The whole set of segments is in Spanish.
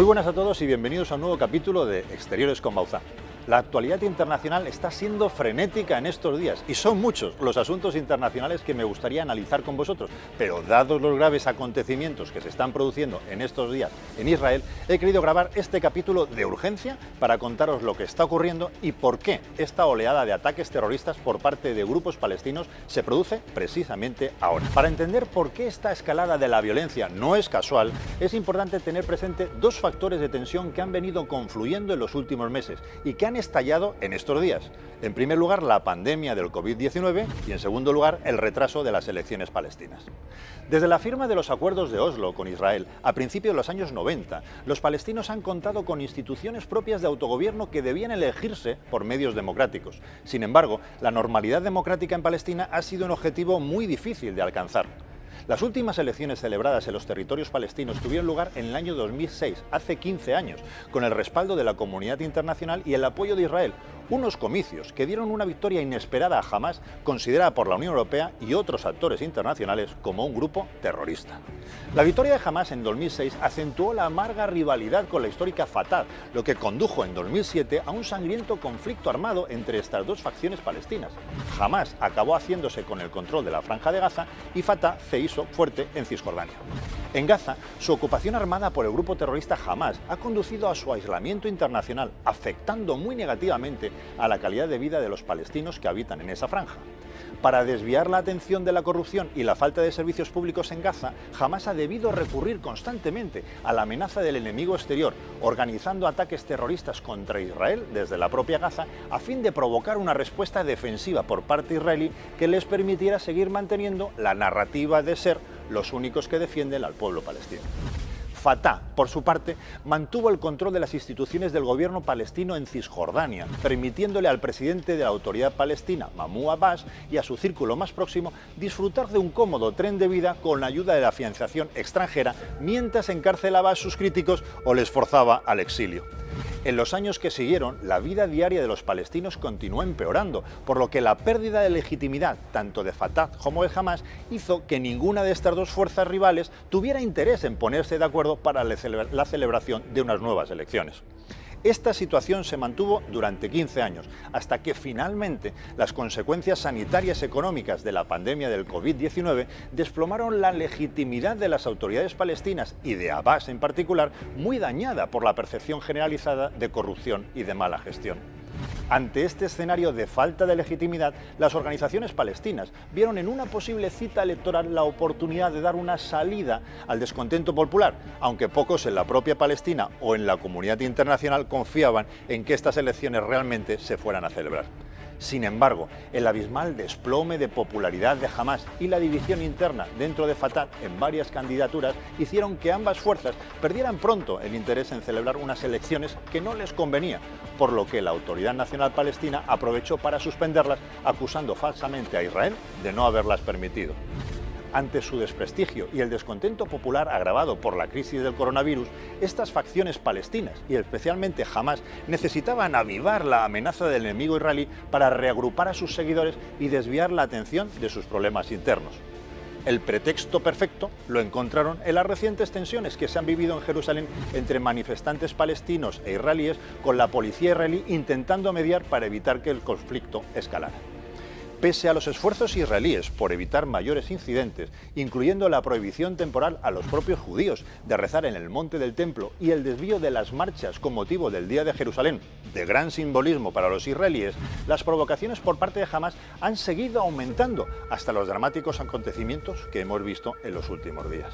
buenas a todos y bienvenidos a un nuevo capítulo de Exteriores con Bauzá. La actualidad internacional está siendo frenética en estos días y son muchos los asuntos internacionales que me gustaría analizar con vosotros, pero dados los graves acontecimientos que se están produciendo en estos días en Israel, he querido grabar este capítulo de urgencia para contaros lo que está ocurriendo y por qué esta oleada de ataques terroristas por parte de grupos palestinos se produce precisamente ahora. Para entender por qué esta escalada de la violencia no es casual, es importante tener presente dos factores de tensión que han venido confluyendo en los últimos meses y que han estallado en estos días. En primer lugar, la pandemia del COVID-19 y en segundo lugar, el retraso de las elecciones palestinas. Desde la firma de los acuerdos de Oslo con Israel a principios de los años 90, los palestinos han contado con instituciones propias de autogobierno que debían elegirse por medios democráticos. Sin embargo, la normalidad democrática en Palestina ha sido un objetivo muy difícil de alcanzar. Las últimas elecciones celebradas en los territorios palestinos tuvieron lugar en el año 2006, hace 15 años, con el respaldo de la comunidad internacional y el apoyo de Israel. Unos comicios que dieron una victoria inesperada a Hamás, considerada por la Unión Europea y otros actores internacionales como un grupo terrorista. La victoria de Hamás en 2006 acentuó la amarga rivalidad con la histórica Fatah, lo que condujo en 2007 a un sangriento conflicto armado entre estas dos facciones palestinas. Hamás acabó haciéndose con el control de la Franja de Gaza y Fatah se hizo fuerte en Cisjordania. En Gaza, su ocupación armada por el grupo terrorista Hamás ha conducido a su aislamiento internacional, afectando muy negativamente a la calidad de vida de los palestinos que habitan en esa franja. Para desviar la atención de la corrupción y la falta de servicios públicos en Gaza, Hamás ha debido recurrir constantemente a la amenaza del enemigo exterior, organizando ataques terroristas contra Israel desde la propia Gaza, a fin de provocar una respuesta defensiva por parte israelí que les permitiera seguir manteniendo la narrativa de ser los únicos que defienden al pueblo palestino. Fatah, por su parte, mantuvo el control de las instituciones del gobierno palestino en Cisjordania, permitiéndole al presidente de la autoridad palestina, Mahmoud Abbas, y a su círculo más próximo disfrutar de un cómodo tren de vida con la ayuda de la financiación extranjera, mientras encarcelaba a sus críticos o les forzaba al exilio. En los años que siguieron, la vida diaria de los palestinos continuó empeorando, por lo que la pérdida de legitimidad tanto de Fatah como de Hamás hizo que ninguna de estas dos fuerzas rivales tuviera interés en ponerse de acuerdo para la celebración de unas nuevas elecciones. Esta situación se mantuvo durante 15 años, hasta que finalmente las consecuencias sanitarias y económicas de la pandemia del COVID-19 desplomaron la legitimidad de las autoridades palestinas y de Abbas en particular, muy dañada por la percepción generalizada de corrupción y de mala gestión. Ante este escenario de falta de legitimidad, las organizaciones palestinas vieron en una posible cita electoral la oportunidad de dar una salida al descontento popular, aunque pocos en la propia Palestina o en la comunidad internacional confiaban en que estas elecciones realmente se fueran a celebrar. Sin embargo, el abismal desplome de popularidad de Hamás y la división interna dentro de Fatah en varias candidaturas hicieron que ambas fuerzas perdieran pronto el interés en celebrar unas elecciones que no les convenía, por lo que la Autoridad Nacional Palestina aprovechó para suspenderlas, acusando falsamente a Israel de no haberlas permitido. Ante su desprestigio y el descontento popular agravado por la crisis del coronavirus, estas facciones palestinas, y especialmente Hamás, necesitaban avivar la amenaza del enemigo israelí para reagrupar a sus seguidores y desviar la atención de sus problemas internos. El pretexto perfecto lo encontraron en las recientes tensiones que se han vivido en Jerusalén entre manifestantes palestinos e israelíes, con la policía israelí intentando mediar para evitar que el conflicto escalara. Pese a los esfuerzos israelíes por evitar mayores incidentes, incluyendo la prohibición temporal a los propios judíos de rezar en el monte del templo y el desvío de las marchas con motivo del Día de Jerusalén, de gran simbolismo para los israelíes, las provocaciones por parte de Hamás han seguido aumentando hasta los dramáticos acontecimientos que hemos visto en los últimos días.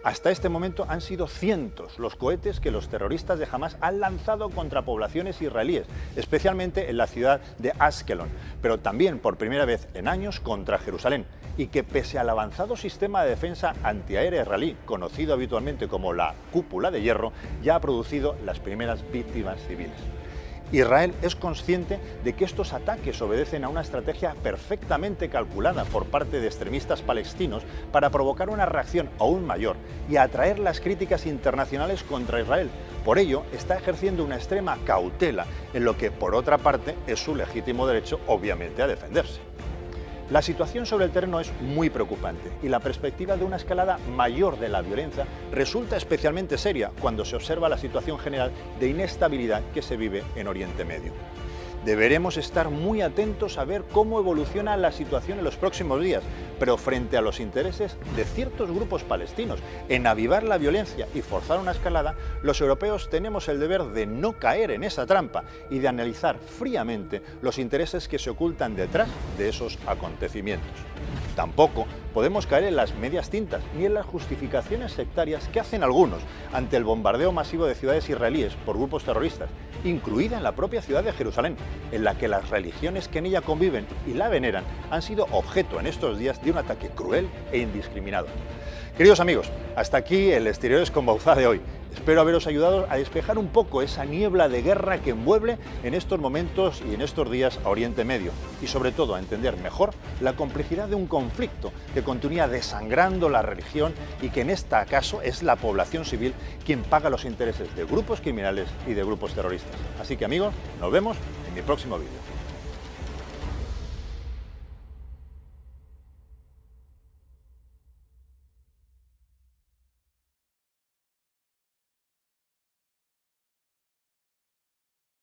Hasta este momento han sido cientos los cohetes que los terroristas de Hamás han lanzado contra poblaciones israelíes, especialmente en la ciudad de Ashkelon, pero también por primera vez en años contra Jerusalén, y que pese al avanzado sistema de defensa antiaérea israelí, conocido habitualmente como la cúpula de hierro, ya ha producido las primeras víctimas civiles. Israel es consciente de que estos ataques obedecen a una estrategia perfectamente calculada por parte de extremistas palestinos para provocar una reacción aún mayor y atraer las críticas internacionales contra Israel. Por ello, está ejerciendo una extrema cautela en lo que, por otra parte, es su legítimo derecho, obviamente, a defenderse. La situación sobre el terreno es muy preocupante y la perspectiva de una escalada mayor de la violencia resulta especialmente seria cuando se observa la situación general de inestabilidad que se vive en Oriente Medio. Deberemos estar muy atentos a ver cómo evoluciona la situación en los próximos días, pero frente a los intereses de ciertos grupos palestinos en avivar la violencia y forzar una escalada, los europeos tenemos el deber de no caer en esa trampa y de analizar fríamente los intereses que se ocultan detrás de esos acontecimientos. Tampoco podemos caer en las medias tintas ni en las justificaciones sectarias que hacen algunos ante el bombardeo masivo de ciudades israelíes por grupos terroristas, incluida en la propia ciudad de Jerusalén, en la que las religiones que en ella conviven y la veneran han sido objeto en estos días de un ataque cruel e indiscriminado. Queridos amigos, hasta aquí el Exteriores con Bauzá de hoy. Espero haberos ayudado a despejar un poco esa niebla de guerra que envuelve en estos momentos y en estos días a Oriente Medio y sobre todo a entender mejor la complejidad de un conflicto que continúa desangrando la religión y que en este caso es la población civil quien paga los intereses de grupos criminales y de grupos terroristas. Así que amigos, nos vemos en mi próximo vídeo.